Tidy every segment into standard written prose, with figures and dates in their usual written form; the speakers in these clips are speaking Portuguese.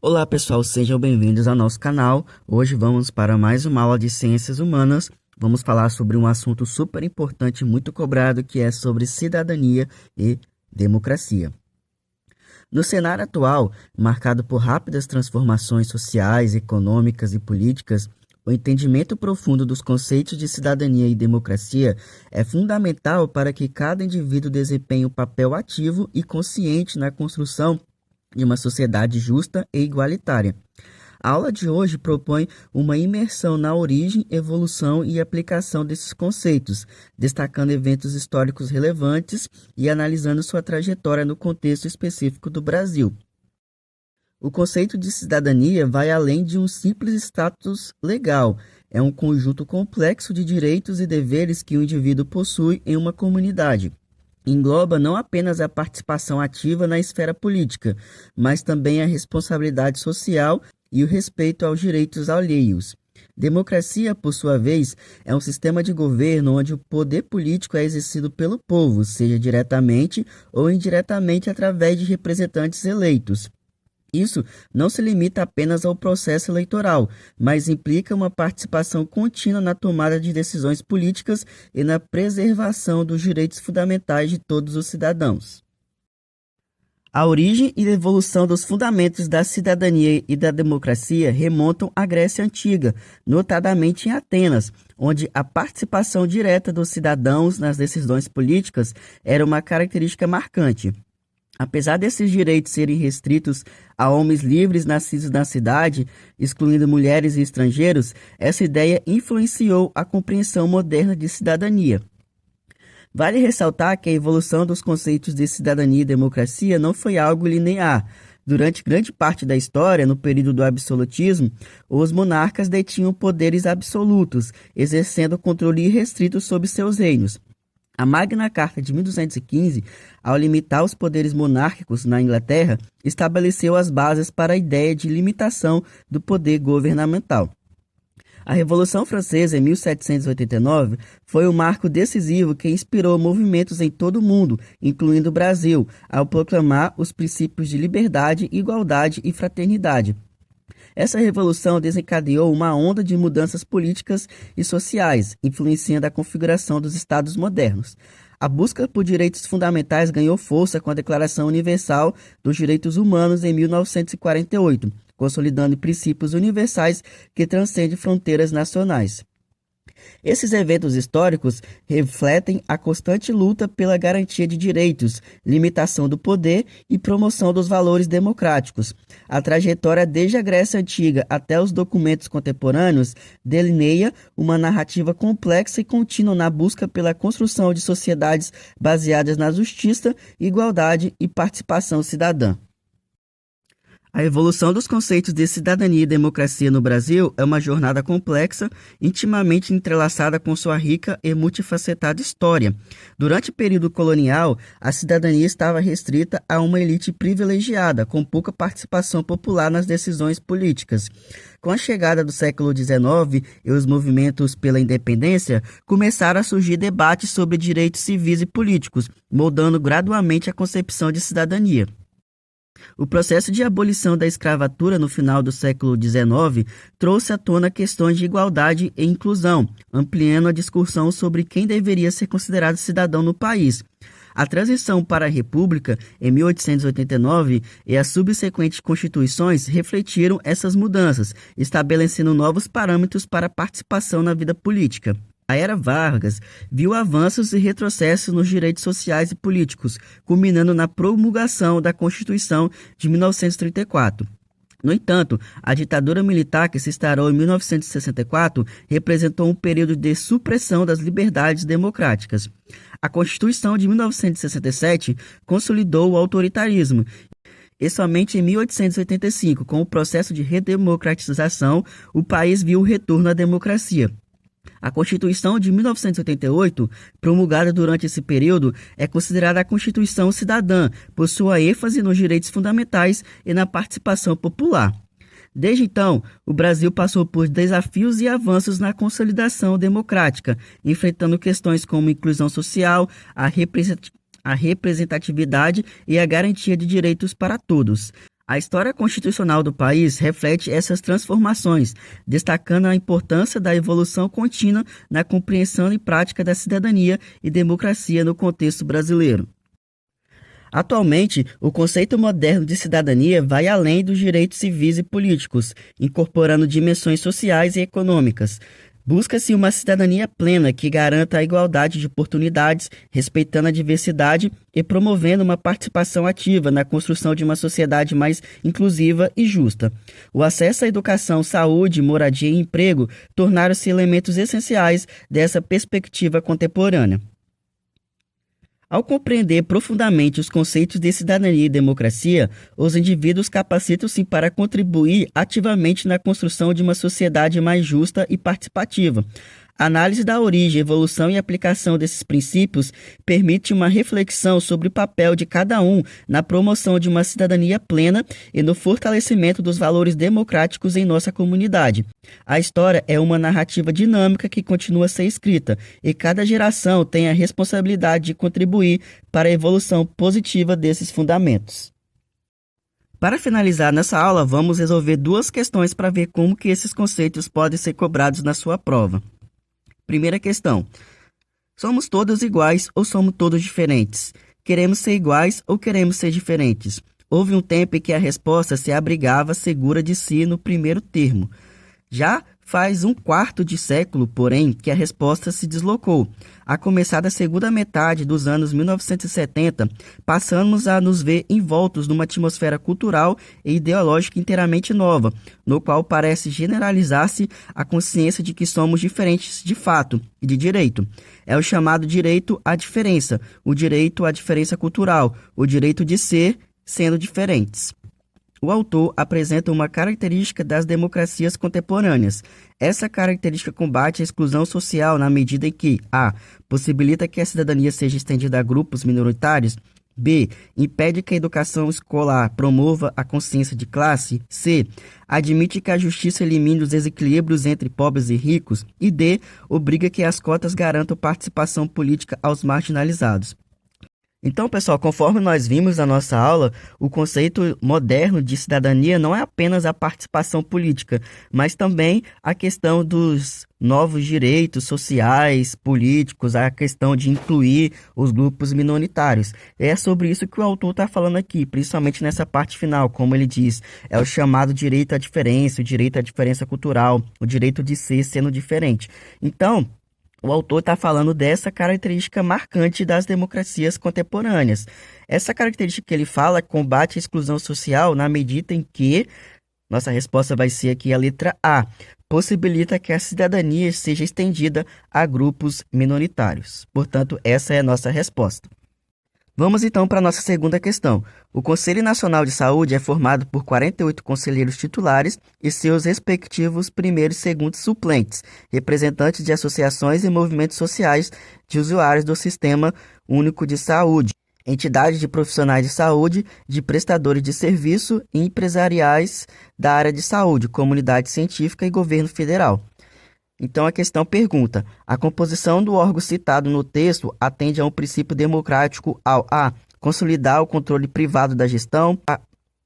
Olá pessoal, sejam bem-vindos ao nosso canal. Hoje vamos para mais uma aula de Ciências Humanas. Vamos falar sobre um assunto super importante, muito cobrado, que é sobre cidadania e democracia. No cenário atual, marcado por rápidas transformações sociais, econômicas e políticas, o entendimento profundo dos conceitos de cidadania e democracia é fundamental para que cada indivíduo desempenhe um papel ativo e consciente na construção de uma sociedade justa e igualitária. A aula de hoje propõe uma imersão na origem, evolução e aplicação desses conceitos, destacando eventos históricos relevantes e analisando sua trajetória no contexto específico do Brasil. O conceito de cidadania vai além de um simples status legal. É um conjunto complexo de direitos e deveres que o indivíduo possui em uma comunidade. Engloba não apenas a participação ativa na esfera política, mas também a responsabilidade social e o respeito aos direitos alheios. Democracia, por sua vez, é um sistema de governo onde o poder político é exercido pelo povo, seja diretamente ou indiretamente através de representantes eleitos. Isso não se limita apenas ao processo eleitoral, mas implica uma participação contínua na tomada de decisões políticas e na preservação dos direitos fundamentais de todos os cidadãos. A origem e evolução dos fundamentos da cidadania e da democracia remontam à Grécia Antiga, notadamente em Atenas, onde a participação direta dos cidadãos nas decisões políticas era uma característica marcante. Apesar desses direitos serem restritos a homens livres nascidos na cidade, excluindo mulheres e estrangeiros, essa ideia influenciou a compreensão moderna de cidadania. Vale ressaltar que a evolução dos conceitos de cidadania e democracia não foi algo linear. Durante grande parte da história, no período do absolutismo, os monarcas detinham poderes absolutos, exercendo controle irrestrito sobre seus reinos. A Magna Carta de 1215, ao limitar os poderes monárquicos na Inglaterra, estabeleceu as bases para a ideia de limitação do poder governamental. A Revolução Francesa, em 1789, foi um marco decisivo que inspirou movimentos em todo o mundo, incluindo o Brasil, ao proclamar os princípios de liberdade, igualdade e fraternidade. Essa revolução desencadeou uma onda de mudanças políticas e sociais, influenciando a configuração dos estados modernos. A busca por direitos fundamentais ganhou força com a Declaração Universal dos Direitos Humanos em 1948, consolidando princípios universais que transcendem fronteiras nacionais. Esses eventos históricos refletem a constante luta pela garantia de direitos, limitação do poder e promoção dos valores democráticos. A trajetória desde a Grécia Antiga até os documentos contemporâneos delineia uma narrativa complexa e contínua na busca pela construção de sociedades baseadas na justiça, igualdade e participação cidadã. A evolução dos conceitos de cidadania e democracia no Brasil é uma jornada complexa, intimamente entrelaçada com sua rica e multifacetada história. Durante o período colonial, a cidadania estava restrita a uma elite privilegiada, com pouca participação popular nas decisões políticas. Com a chegada do século XIX e os movimentos pela independência, começaram a surgir debates sobre direitos civis e políticos, moldando gradualmente a concepção de cidadania. O processo de abolição da escravatura no final do século XIX trouxe à tona questões de igualdade e inclusão, ampliando a discussão sobre quem deveria ser considerado cidadão no país. A transição para a República, em 1889, e as subsequentes constituições refletiram essas mudanças, estabelecendo novos parâmetros para a participação na vida política. A era Vargas viu avanços e retrocessos nos direitos sociais e políticos, culminando na promulgação da Constituição de 1934. No entanto, a ditadura militar que se instaurou em 1964 representou um período de supressão das liberdades democráticas. A Constituição de 1967 consolidou o autoritarismo e somente em 1885, com o processo de redemocratização, o país viu o retorno à democracia. A Constituição de 1988, promulgada durante esse período, é considerada a Constituição cidadã, por sua ênfase nos direitos fundamentais e na participação popular. Desde então, o Brasil passou por desafios e avanços na consolidação democrática, enfrentando questões como inclusão social, a representatividade e a garantia de direitos para todos. A história constitucional do país reflete essas transformações, destacando a importância da evolução contínua na compreensão e prática da cidadania e democracia no contexto brasileiro. Atualmente, o conceito moderno de cidadania vai além dos direitos civis e políticos, incorporando dimensões sociais e econômicas. Busca-se uma cidadania plena que garanta a igualdade de oportunidades, respeitando a diversidade e promovendo uma participação ativa na construção de uma sociedade mais inclusiva e justa. O acesso à educação, saúde, moradia e emprego tornaram-se elementos essenciais dessa perspectiva contemporânea. Ao compreender profundamente os conceitos de cidadania e democracia, os indivíduos capacitam-se para contribuir ativamente na construção de uma sociedade mais justa e participativa. A análise da origem, evolução e aplicação desses princípios permite uma reflexão sobre o papel de cada um na promoção de uma cidadania plena e no fortalecimento dos valores democráticos em nossa comunidade. A história é uma narrativa dinâmica que continua a ser escrita, e cada geração tem a responsabilidade de contribuir para a evolução positiva desses fundamentos. Para finalizar nessa aula, vamos resolver duas questões para ver como que esses conceitos podem ser cobrados na sua prova. Primeira questão: somos todos iguais ou somos todos diferentes? Queremos ser iguais ou queremos ser diferentes? Houve um tempo em que a resposta se abrigava segura de si no primeiro termo. Já faz um quarto de século, porém, que a resposta se deslocou. A começar da segunda metade dos anos 1970, passamos a nos ver envoltos numa atmosfera cultural e ideológica inteiramente nova, no qual parece generalizar-se a consciência de que somos diferentes de fato e de direito. É o chamado direito à diferença, o direito à diferença cultural, o direito de ser sendo diferentes. O autor apresenta uma característica das democracias contemporâneas. Essa característica combate a exclusão social na medida em que a. possibilita que a cidadania seja estendida a grupos minoritários, b. impede que a educação escolar promova a consciência de classe, c. admite que a justiça elimine os desequilíbrios entre pobres e ricos, e d. obriga que as cotas garantam participação política aos marginalizados. Então, pessoal, conforme nós vimos na nossa aula, o conceito moderno de cidadania não é apenas a participação política, mas também a questão dos novos direitos sociais, políticos, a questão de incluir os grupos minoritários. É sobre isso que o autor está falando aqui, principalmente nessa parte final, como ele diz, é o chamado direito à diferença, o direito à diferença cultural, o direito de ser sendo diferente. Então, o autor está falando dessa característica marcante das democracias contemporâneas. Essa característica que ele fala combate a exclusão social na medida em que, nossa resposta vai ser aqui a letra A, possibilita que a cidadania seja estendida a grupos minoritários. Portanto, essa é a nossa resposta. Vamos então para a nossa segunda questão. O Conselho Nacional de Saúde é formado por 48 conselheiros titulares e seus respectivos primeiros e segundos suplentes, representantes de associações e movimentos sociais de usuários do Sistema Único de Saúde, entidades de profissionais de saúde, de prestadores de serviço e empresariais da área de saúde, comunidade científica e governo federal. Então a questão pergunta: a composição do órgão citado no texto atende a um princípio democrático ao a. consolidar o controle privado da gestão,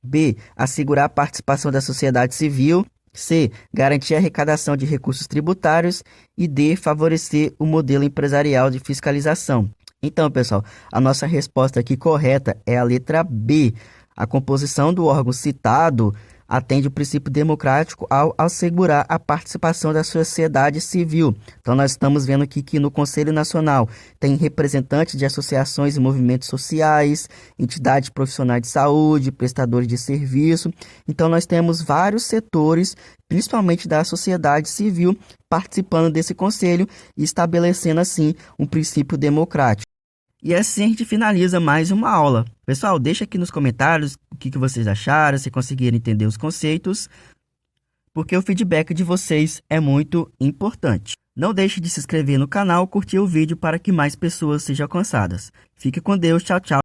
b. assegurar a participação da sociedade civil, c. garantir a arrecadação de recursos tributários e d. favorecer o modelo empresarial de fiscalização. Então, pessoal, a nossa resposta aqui correta é a letra B. A composição do órgão citado atende o princípio democrático ao assegurar a participação da sociedade civil. Então, nós estamos vendo aqui que no Conselho Nacional tem representantes de associações e movimentos sociais, entidades profissionais de saúde, prestadores de serviço. Então, nós temos vários setores, principalmente da sociedade civil, participando desse conselho e estabelecendo, assim, um princípio democrático. E assim a gente finaliza mais uma aula. Pessoal, deixa aqui nos comentários o que vocês acharam, se conseguiram entender os conceitos, porque o feedback de vocês é muito importante. Não deixe de se inscrever no canal, curtir o vídeo para que mais pessoas sejam alcançadas. Fique com Deus, tchau, tchau.